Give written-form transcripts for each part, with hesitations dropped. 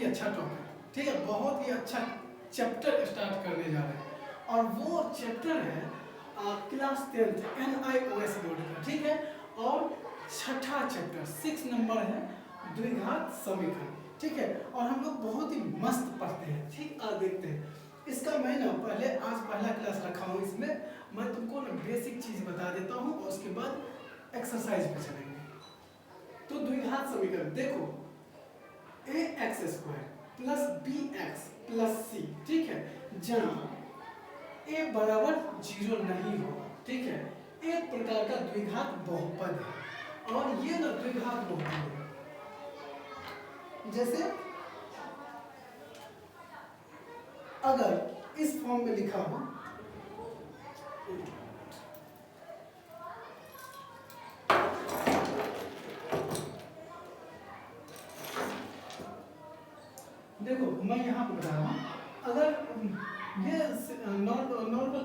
ही अच्छा टॉपिक, ठीक है, बहुत ही अच्छा चैप्टर स्टार्ट करने जा रहे हैं और वो चैप्टर है क्लास 10th NIOS बोर्ड का, ठीक है। और छठा चैप्टर 6 नंबर है द्विघात समीकरण, ठीक है। और हम लोग बहुत ही मस्त पढ़ते हैं, ठीक। आज देखते हैं इसका। मैं ना पहले आज पहला क्लास रखा हूँ, इसमें मैं तुमको ना बेसिक चीज बता देता हूँ और उसके बाद एक्सरसाइज पे चलेंगे। तो द्विघात समीकरण देखो, ax² plus bx plus c, ठीक है, जहाँ a बराबर 0 नहीं होगा, ठीक है। एक प्रकार का द्विघात बहुपद है और ये ना द्विघात बहुपद है। जैसे अगर इस फॉर्म में लिखा हो देखो, मैं यहाँ पे बता रहा हूँ, अगर ये normal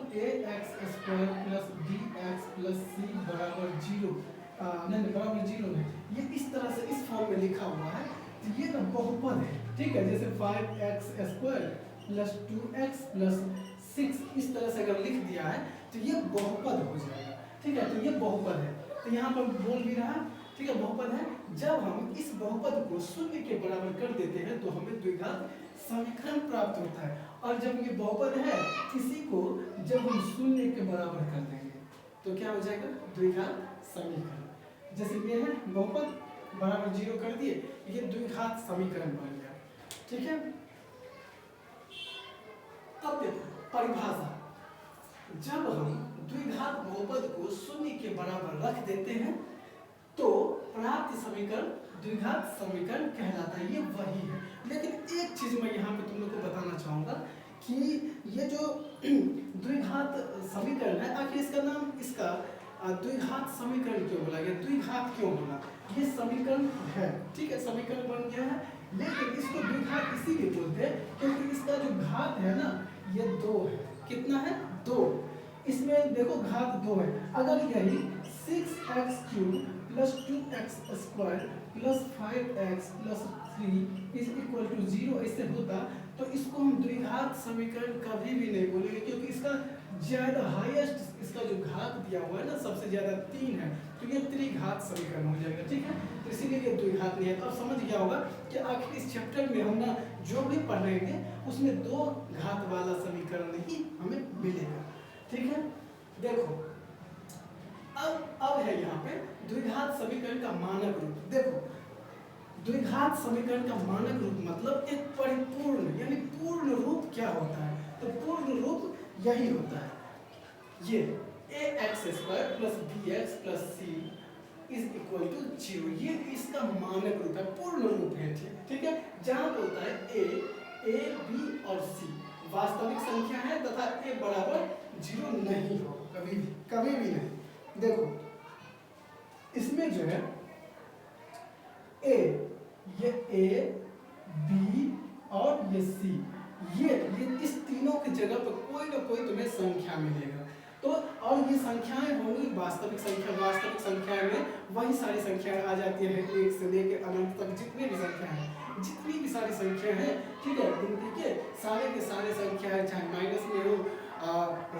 ax² plus bx plus c बराबर 0 नहीं बराबर 0 नहीं, ये इस तरह से इस फॉर्म में लिखा हुआ है, तो ये ना बहुपद है, ठीक है। जैसे 5x² प्लस 2x प्लस 6 इस तरह से अगर लिख दिया है तो ये बहुपद हो जाएगा, ठीक है। तो ये बहुपद है, तो यहाँ पर बोल भी रहा, ठीक है, बहुपद है। जब हम इस बहुपद को शून्य के बराबर कर देते हैं तो हमें द्विघात समीकरण प्राप्त होता है। और जब ये बहुपद है, इसी को जब हम शून्य के बराबर कर देंगे तो क्या हो जाएगा, द्विघात समीकरण। जैसे ये है बहुपद बराबर 0 कर दिए, ये द्विघात समीकरण बन गया, ठीक है। अब देखो परिभाषा, जब हम द्विघात बहुपद को शून्य के बराबर रख देते हैं तो प्राप्त समीकरण द्विघात समीकरण कहलाता है, ये वही है। लेकिन एक चीज मैं यहाँ पे तुम लोग को बताना चाहूंगा कि ये जो द्विघात समीकरण है, आखिर इसका नाम इसका द्विघात समीकरण क्यों बोला गया, द्विघात क्यों बोला, ये समीकरण है, ठीक है, समीकरण बन गया है। लेकिन इसको द्विघात इसीलिए बोलते हैं क्योंकि इसका जो घात है ना, ये 2 है। कितना है, 2। इसमें देखो घात 2 है। अगर यही 6x³ plus 2x² plus 5x plus 3 is equal to 0 ऐसे होता तो इसको हम द्विघात समीकरण कभी भी नहीं बोलेंगे, क्योंकि इसका ज्यादा हाईएस्ट इसका जो घात दिया हुआ है ना, सबसे ज्यादा 3 है, तो ये त्रिघात समीकरण हो जाएगा, ठीक है। तो इसीलिए ये द्विघात नहीं है। तो अब समझ गया होगा कि आखिर इस चैप्टर में हम ना जो भी पढ़ रहे हैं उसमें 2 घात वाला समीकरण ही हमें मिलेगा, ठीक है। देखो अब है यहाँ पे द्विघात समीकरण का मानक रूप। देखो द्विघात समीकरण का मानक रूप मतलब एक परिपूर्ण यानी पूर्ण रूप क्या होता है, तो पूर्ण रूप यही होता है, ये ax² plus bx plus c is equal to 0, ये इसका मानक रूप है, पूर्ण रूप है, ठीक है। जहां पे होता है a b और c वास्तविक संख्या है तथा a बराबर 0 नहीं हो, कभी भी नहीं। देखो इसमें जो है ये a b और ये c, ये इस तीनों की जगह पर कोई ना कोई तुम्हें संख्या मिलेगा। तो और ये संख्याएं होंगी वास्तविक संख्या, वास्तविक संख्या में वही सारी संख्याएं आ जाती है 1 से लेकर अनंत तक, जितनी भी संख्या है, जितनी भी सारी संख्या है, ठीक है, गिनती के सारे संख्या है, चाहे माइनस में हो,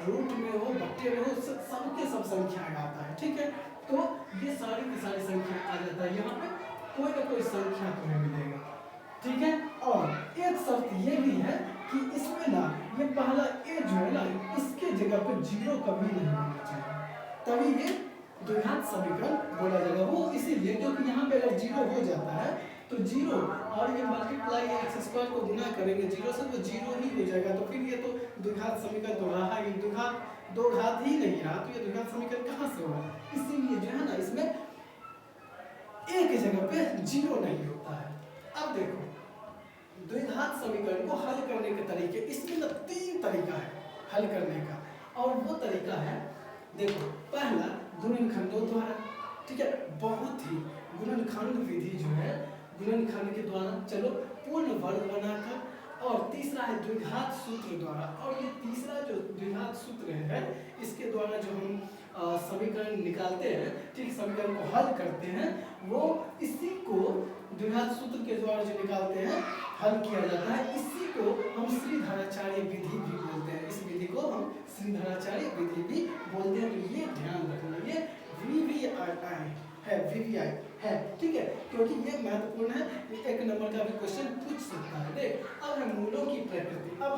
रूट में हो, बट्टे में हो, सबके सब संख्याएं आता है, ठीक है। तो ये सारी की सारी संख्या आ जाता है, यहाँ पे कोई ना कोई संख्या तुम्हें मिलेगा, ठीक है। और एक शर्त ये भी है कि इसमें ना ये पहला a जो है ना, इसके जगह पे 0 कभी नहीं होना चाहिए, तभी ये द्विघात समीकरण बोला जाएगा। वो इसीलिए क्योंकि यहाँ पे अगर 0 हो जाता है तो 0 और ये मल्टीप्लाई x² को गुना करेंगे 0 से तो 0 ही हो जाएगा, तो फिर ये तो द्विघात समीकरण तो रहा ही, द्विघात 2 घात ही नहीं रहा, तो ये द्विघात समीकरण कहाँ से होगा। इसीलिए जो है ना इसमें a की जगह पे 0 नहीं होता है। अब देखो द्विघात समीकरण को हल करने के तरीके, इसमें ना 3 तरीका है हल करने का, और वो तरीका है देखो, पहला गुणनखंडों द्वारा, ठीक है, बहुत ही गुणनखंड विधि जो है, गुणनखंड के द्वारा, चलो पूर्ण वर्ग बनाकर, और तीसरा है द्विघात सूत्र द्वारा, और ये तीसरा जो द्विघात सूत्र है इसके द्वारा जो हम समीकरण निकालते हैं, ठीक, समीकरण को हल करते हैं, वो इसी को द्विघात सूत्र के द्वारा जो निकालते हैं हल किया जाता है। इसी को हम श्रीधराचार्य विधि भी बोलते हैं। इस विधि को हम श्रीधराचार्य विधि भी बोलते हैं। तो ये ध्यान रखना, ये VVI है, VVI है, ठीक है, क्योंकि ये महत्वपूर्ण है। ये 1 नंबर का भी क्वेश्चन पूछ सकता है। देख, अब है मूलों की प्रकृति। अब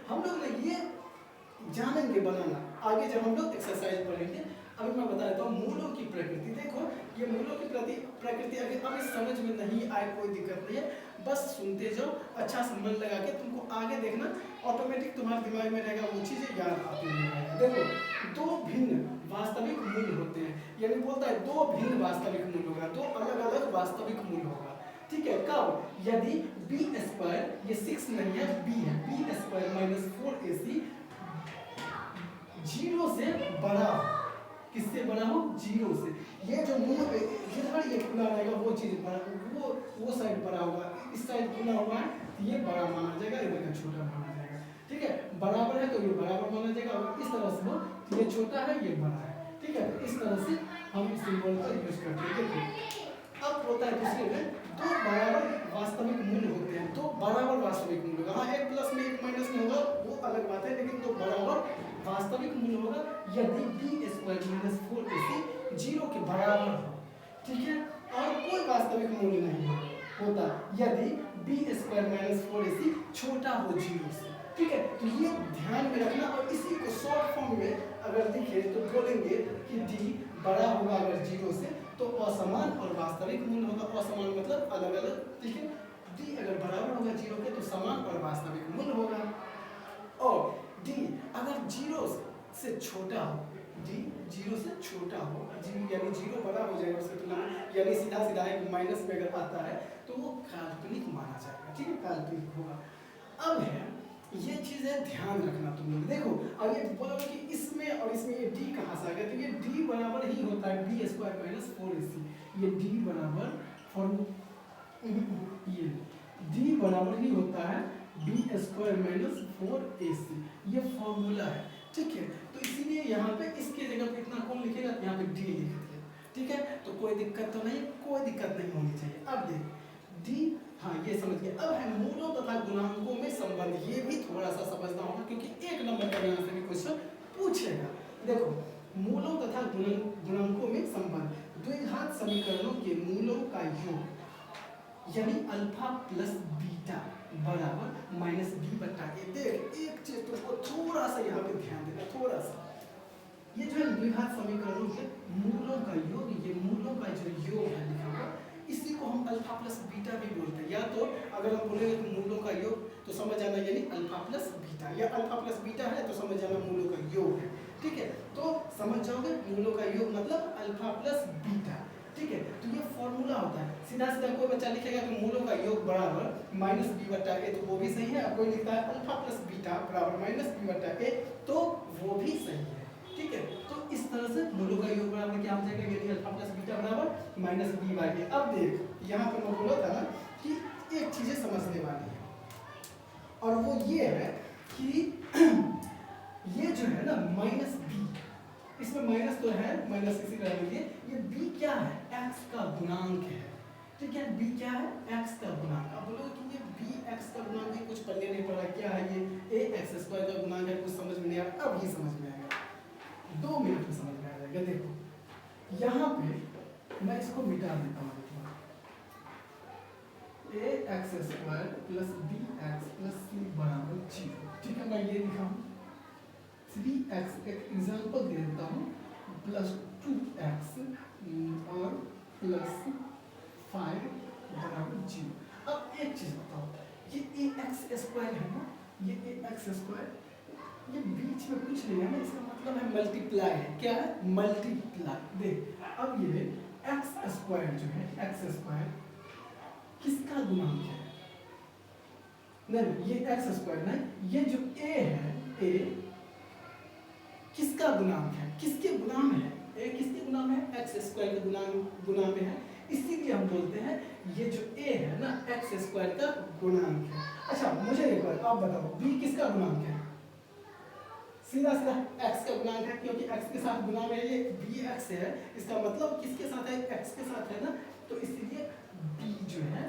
हम लोग ने ये जानेंगे बनाना आगे जब हम लोग एक्सरसाइज पढ़ेंगे। अभी मैं बता देता हूँ मूलों की प्रकृति। देखो, ये मूलों की प्रकृति अगर अभी समझ में नहीं आए कोई दिक्कत नहीं है, बस सुनते जाओ, अच्छा से मन लगा के, तुमको आगे देखना ऑटोमेटिक तुम्हारे दिमाग में रहेगा, वो चीज़ें याद आती रहेगा। देखो, 2 भिन्न वास्तविक मूल होते हैं, यानी बोलता है 2 भिन्न वास्तविक मूल होगा, 2 अलग अलग वास्तविक मूल होगा, ठीक है। कब? यदि b², ये 6 नहीं है, b है, b² - 4ac 0 से बड़ा हो। किससे बड़ा हो? 0 से। ये जो मूल इधर ये खुला रहेगा, वो चीज बड़ा, वो साइड बड़ा होगा, इस साइड खुला हुआ है तो ये बड़ा माना जाएगा, इधर का छोटा माना जाएगा, ठीक है। बराबर है तो ये बराबर माना जाएगा, और इस तरह से हो तो ये छोटा है, ये बड़ा है, ठीक है। तो इस तरह से हम सिंबल का यूज करते हैं। देखिए, अब होता है दूसरे में 2 बराबर वास्तविक मूल होते हैं, 2 बराबर वास्तविक मूल होगा। हाँ, 1 प्लस में 1 माइनस में होगा, वो अलग बात है, लेकिन 2 बराबर वास्तविक मूल होगा यदि b² - 4ac 0 के बराबर हो, ठीक है। और कोई वास्तविक मूल नहीं होता यदि b² - 4ac छोटा हो 0 से, ठीक है। तो ये ध्यान में रखना, और इसी को शॉर्ट फॉर्म में अगर दिखे तो बोलेंगे कि d बड़ा होगा अगर 0 से तो असमान और वास्तविक मूल होगा। असमान मतलब अलग अलग, ठीक है। d अगर बराबर होगा 0 के तो समान और वास्तविक मूल होगा। और d अगर 0 से छोटा हो, d 0 से छोटा हो, यानी 0 बड़ा हो जाएगा उसकी तुलना में, यानी सीधा सीधा एक माइनस में अगर आता है तो वो काल्पनिक माना जाएगा, ठीक है, काल्पनिक होगा। अब है ये चीजें ध्यान रखना तुम लोग। देखो, अब ये बोलोगे कि इसमें और इसमें ये d कहाँ से आ गया, तो ये d बराबर ही होता है b² - 4ac। ये d बराबर ये d बराबर ही होता है b² - 4ac। ये फॉर्मूला है, ठीक है। तो इसीलिए यहाँ पे इसके जगह पे इतना कौन लिखेगा, यहाँ पे d लिख दिया, ठीक है। तो कोई दिक्कत तो नहीं, कोई दिक्कत नहीं होनी चाहिए। अब देख d, हाँ ये समझ गए। अब है मूलों तथा गुणांकों में संबंध। ये भी थोड़ा सा समझना होगा, क्योंकि 1 नंबर का यहाँ से भी क्वेश्चन पूछेगा। देखो, मूलों तथा गुणांकों में संबंध। द्विघात समीकरणों के मूलों का योग, यानी अल्फा प्लस बीटा बराबर -b/a। देख, एक चीज तुमको थोड़ा सा यहाँ पे ध्यान देना, थोड़ा सा। ये जो है द्विघात समीकरणों के मूलों का योग, ये मूलों का जो योग है लिखा हुआ, इसी को हम अल्फा प्लस बीटा भी बोलते हैं। या तो अगर हम बोलेंगे कि मूलों का योग तो समझ जाना यानी अल्फा प्लस बीटा, या अल्फा प्लस बीटा है तो समझ जाना मूलों का योग है, ठीक है। तो समझ जाओगे मूलों का योग मतलब अल्फा प्लस बीटा, ठीक है। तो ये फॉर्मूला होता है। सीधा सीधा कोई बच्चा लिखेगा कि मूलों का योग बराबर -b/a, तो वो भी सही है। और कोई लिखता है अल्फा प्लस बीटा बराबर -b/a, तो वो भी सही है, ठीक है। तो इस तरह से मूलों का योग बराबर क्या हो जाएगा, यानी अल्फा प्लस बीटा बराबर -b/a। अब देख, यहाँ पर मैं बोला था ना कि एक चीजें समझने वाली है, और वो ये है कि ये जो है ना -b, इसमें माइनस तो है, माइनस इसी रहने लिए। ये b क्या है, x का गुणांक है, ठीक है। b क्या है, x का गुणांक। अब बोलो कि ये b x का गुणांक है, कुछ पढ़ने नहीं पड़ा, क्या है ये ax² का गुणांक है, कुछ समझ में नहीं आया। अब ये समझ में आएगा, 2 मिनट में समझ में आ जाएगा। देखो, यहाँ पे मैं इसको मिटा देता हूँ। ax² + bx + c बराबर 0, ठीक है। मैं ये लिखा हूँ 3x, एक एग्जाम्पल दे देता हूँ, +2x और +5 बराबर 0। अब एक चीज बताओ, ये ax² है ना, ये ax², ये बीच में कुछ नहीं है ना, इसका मतलब है मल्टीप्लाई है। क्या है, मल्टीप्लाई। देख, अब ये x² जो है, x² किसका गुणांक है, नहीं ये x² नहीं, ये जो a है, a किसका गुणांक है, किसके गुणांक है, a किसके गुणांक है, x² के गुणांक में है। इसीलिए हम बोलते हैं ये जो a है ना, x² का गुणांक है। अच्छा, मुझे एक बार आप बताओ, b किसका गुणांक है, सीधा सीधा x का गुणांक है, क्योंकि x के साथ गुना में ये bx है, इसका मतलब किसके साथ है, x के साथ है ना, तो इसलिए b जो है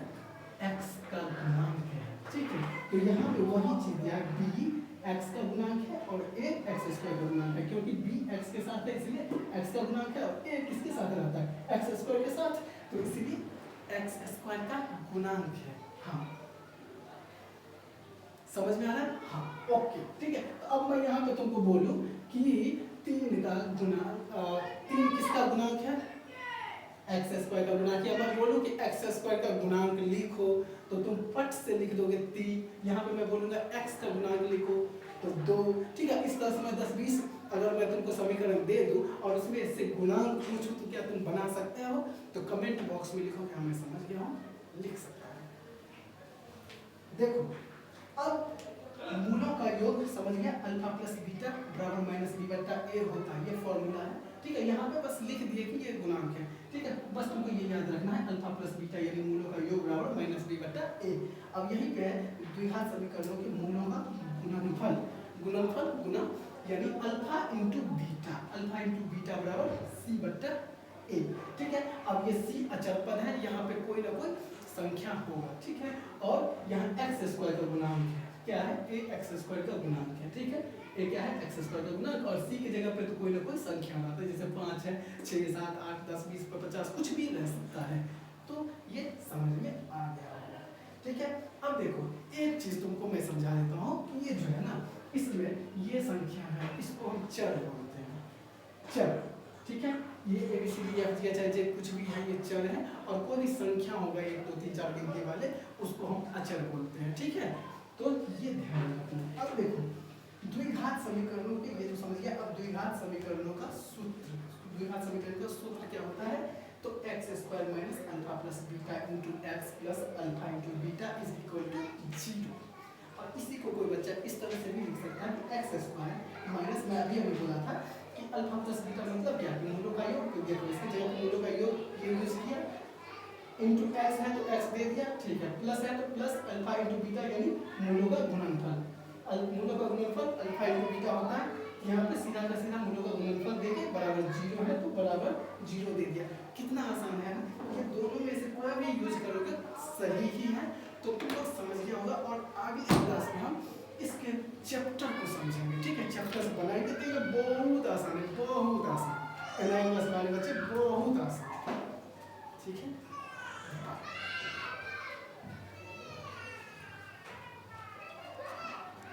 x का गुणांक है, ठीक है। तो यहाँ पे वही चीज दिया है, b x का गुणांक है और a x स्क्वायर का गुणांक है, क्योंकि b x के साथ है इसलिए x का गुणांक है, और a किसके साथ रहता है, x स्क्वायर के साथ, तो इसलिए x स्क्वायर का गुणांक है। हाँ समझ में आ रहा है, हाँ ओके ठीक है। तो अब मैं यहाँ पे तुमको बोलूँ कि 3 का गुना 3 किसका गुणांक है, एक्स स्क्वायर का गुणांक। या मैं बोलूँ कि एक्स स्क्वायर का गुणांक लिखो तो तुम पट से लिख दोगे 3। यहाँ पे मैं बोलूँगा एक्स का गुणांक लिखो तो 2, ठीक है। इस तरह से मैं 10 20 अगर मैं तुमको समीकरण दे दूँ और उसमें इससे गुणांक पूछूँ तो क्या तुम बना सकते हो, तो कमेंट बॉक्स में लिखो कि हाँ मैं समझ गया हूँ, लिख सकता हूँ। देखो अब मूलों का योग समझ गया, अल्फा प्लस बीटा बराबर माइनस बी बटा ए होता है, ये फॉर्मूला है, ठीक है। यहाँ पे बस लिख दिए कि ये गुणांक है, ठीक है। बस तुमको ये याद रखना है, अल्फा प्लस बीटा यानी मूलों का योग बराबर माइनस बी बटा ए। अब यही पे है द्विघात समीकरणों के मूलों का गुणनफल, गुणनफल गुना यानी अल्फा इंटू बीटा बराबर सी बटा ए, ठीक है। अब ये सी अचर पद है, यहाँ पे कोई ना कोई संख्या होगा, ठीक है। और यहाँ एक्स स्क्वायर का गुणांक है, क्या है, ए एक्स स्क्वायर का गुणांक है, ठीक है। ए क्या है, एक्स स्क्वायर का गुणांक, और सी की जगह पे तो कोई ना कोई संख्या आता है, जैसे 5 है, 6 7 8 10 20 50 कुछ भी रह सकता है। तो ये समझ में आ गया होगा, ठीक है। अब देखो एक चीज तुमको मैं समझा देता हूँ कि ये जो है ना, इसमें ये संख्या है, इसको हम चर बोलते हैं, चर, ठीक है। ये ABCD चाहे कुछ भी है, ये चर है, और कोई भी संख्या होगा 1 2 3 4 गिनती वाले, उसको हम अचर बोलते हैं, ठीक है। तो ये ध्यान रखना। अब देखो द्विघात समीकरणों के, ये तो समझ गया। अब द्विघात समीकरणों का सूत्र, द्विघात समीकरण का सूत्र क्या होता है, तो x square minus alpha plus beta into x plus alpha into beta is equal to 0। और इसी को कोई बच्चा इस तरह से भी लिख सकता है कि एक्स स्क्वायर माइनस, मैं अभी बोला था कि अल्फा प्लस बीटा मतलब क्या, मूलों का योग, तो देखो इसकी जगह मूलों का योग ये यूज किया, इंटू एक्स है तो एक्स दे दिया, ठीक है। प्लस है तो प्लस अल्फा इंटू बीटा यानी मूलों का गुणनफल, मूलों का गुणनफल अल्फा इंटू बीटा होता है। यहाँ पे सीधा का सीधा मूलों का गुणनफल देके बराबर 0 है तो बराबर 0 दे दिया। कितना आसान है ना, ये दोनों में से कोई भी यूज करोगे सही ही है, तो तुम लोग समझ गया होगा। और आगे इस क्लास में हम इसके चैप्टर को समझेंगे, ठीक है। चैप्टर बनाएंगे तो ये बहुत आसान है, बहुत आसान, 9 क्लास वाले बच्चे बहुत आसान, ठीक है।